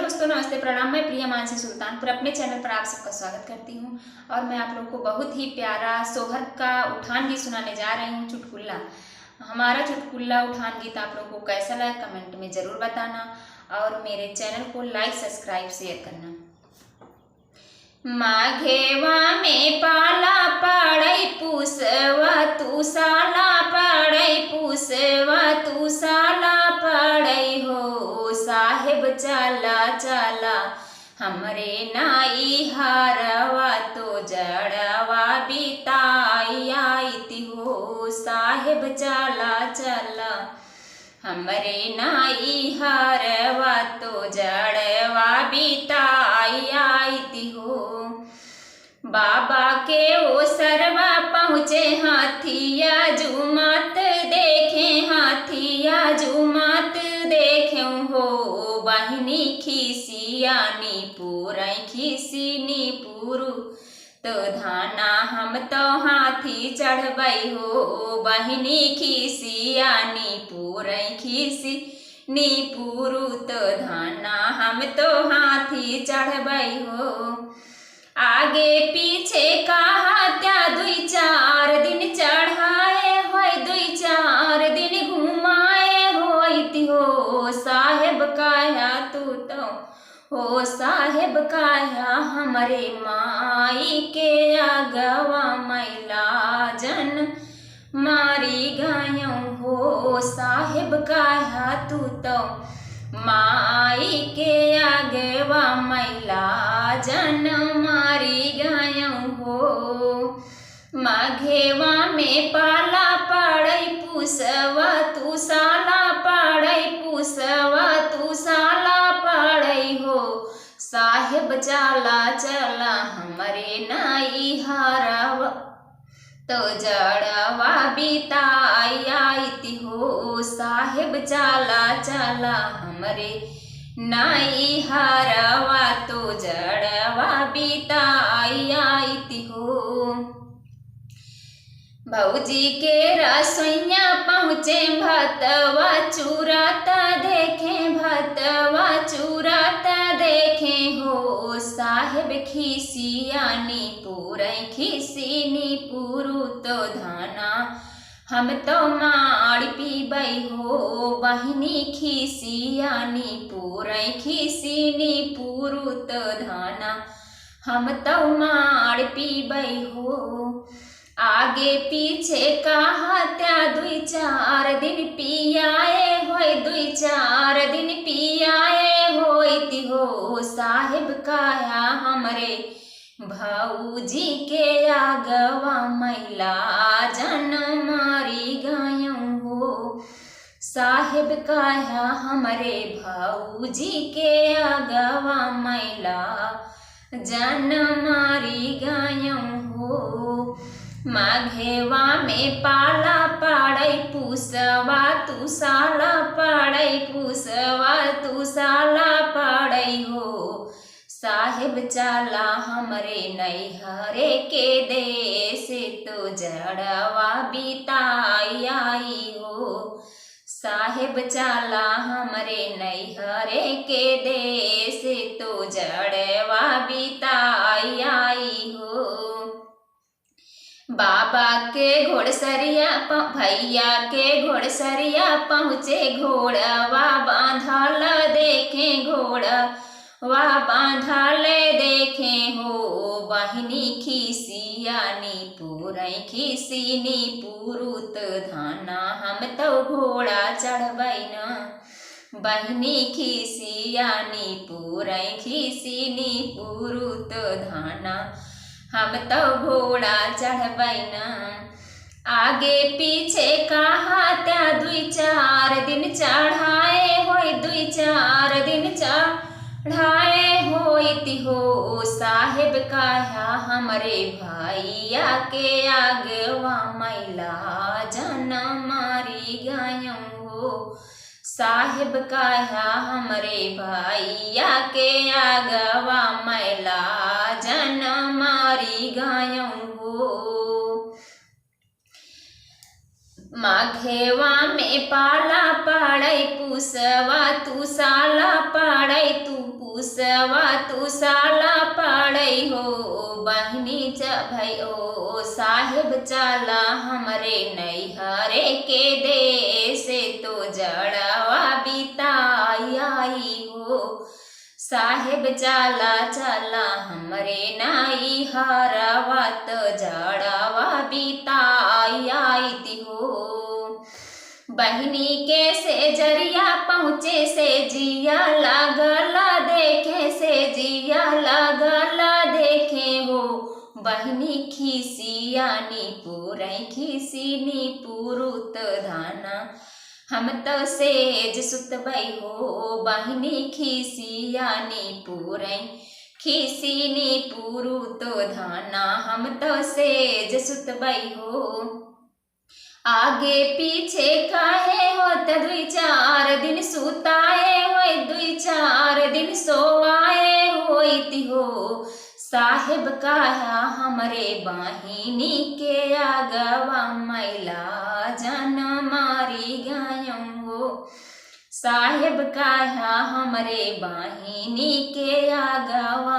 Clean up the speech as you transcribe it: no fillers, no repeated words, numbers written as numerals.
दोस्तों, नमस्ते, प्रणाम। मैं प्रिया मानसी सुल्तानपुर अपने चैनल पर आप सबका स्वागत करती हूँ। और मैं आप लोगों को बहुत ही प्यारा सोहर का उठान गीत सुनाने जा रही हूँ, चुटकुल्ला। हमारा चुटकुल्ला उठान गीत आप लोगों को कैसा लगा कमेंट में ज़रूर बताना और मेरे चैनल को लाइक, सब्सक्राइब, शेयर करना। माघेवा में पाला पड़ै पुसवा तू साला पड़ै पुसवा तू साला पड़ै हो साहेब चला चला हमरे नाई हारवा तो जड़वा बिताई आईती हो साहेब चला चला हमरे नाई हारवा तो जड़वा बिताई आईती हो। बाबा के ओ सरवा पहुँचे हाथिया जुमत देखे हाथिया जुमत देखे हो बहिनी खिसियानी पूरै खिसिनी पूरु तो धाना हम तो हाथी चढ़बै हो बहिनी खिसियानी पूरै खिसिनी पूरु तो धाना हम तो हाथी चढ़बै हो। आगे पीछे कहा दुई चार दिन चढ़ाए होय दुई चार दिन घुमाए होती हो साहेब काया तू तो हो साहेब काया हमरे माई के आगवा मैला जन मारी गायों हो साहेब काया तू तो माई के आगवा मैला जन मारी गायों हो। माघेवा में पाला पड़ै पुसवा तू साला पड़ै पुसवा तू साला पड़ै हो साहेब चला चला हमरे नाई हारवा तो जड़वा बिताई आईती हो साहेब चला चला हमरे नाई हारवा तो जड़वा बिताई आईती हो। भौजी के रसोइया पहुँचे भतवा चुराता देखे भतवा चुराता देखे हो साहेब खिसियानी पूरै खिसिनी पूरु तो धाना हम तो माड़ पीबै हो बहिनी खिसियानी पूरै खिसिनी पूरु तो धाना हम तो माड़ पीबै हो। आगे पीछे कहा दुई चार दिन पियाए होय दुई चार दिन पियाए होती हो साहेब काया हमरे भौजी के आगवा मैला जन मारी गायों हो साहेब काया हमरे भौजी के आगवा मैला जन मारी गायों हो। माघेवा में पाला पड़ै पुसवा तू साला पड़ै पुसवा तू साला पड़ै हो साहेब चला हमरे नैहरे के देश तो जड़वा बिताई आई हो साहेब चला हमरे नैहरे के देश तो जड़वा बिताई आई हो। बाबा के घोड़सरिया भैया के घोड़सरिया पहुँचे घोड़वा बांधल देखे घोड़वा बांधल देखे हो बहिनी खिसियानी पूरै खिसिनी पूरुत धाना हम तो घोड़ा चढ़बै न बहिनी खिसियानी पूरै खिसिनी पूरुत धाना हम तो घोड़ा चढ़बै न। आगे पीछे कहा दुई चार दिन चढ़ाए होय दुई चार दिन चढ़ाए होती हो साहेब काया हमरे भैया के आगवा मैला जन मारी गायों हो साहेब काया हमरे भैया के आगवा मैला जन मारी गायों हो। माघेवा में पाला पड़ै पुसवा तू साला पड़ै तू कुसवा तू साला पड़ई हो बहिनी भई ओ साहेब चाला हमरे नैहरे के देश तो जड़वा बिताई आई हो साहेब चाला चाला हमरे नैहरवा तो जड़वा बिताई आई हो बहिनी के से जरिया पहुँचे से जिया लागला देखे से जिया लागला देखे हो बहिनी खिसियानी पूरई खिसिनी पुरुत धाना हम तो सेज सुतबई हो बहिनी खिसियानी पूरई खिसिनी पुरुत धाना हम तो सेज सुतबई हो आगे पीछे काहे होत दुई चार दिन सुताए होय दुई चार दिन सोवाए होती हो साहेब काया हमरे बाहिनी के आगवा मैला जन मारी गायम हो साहेब काया हमरे बाहिनी के आगवा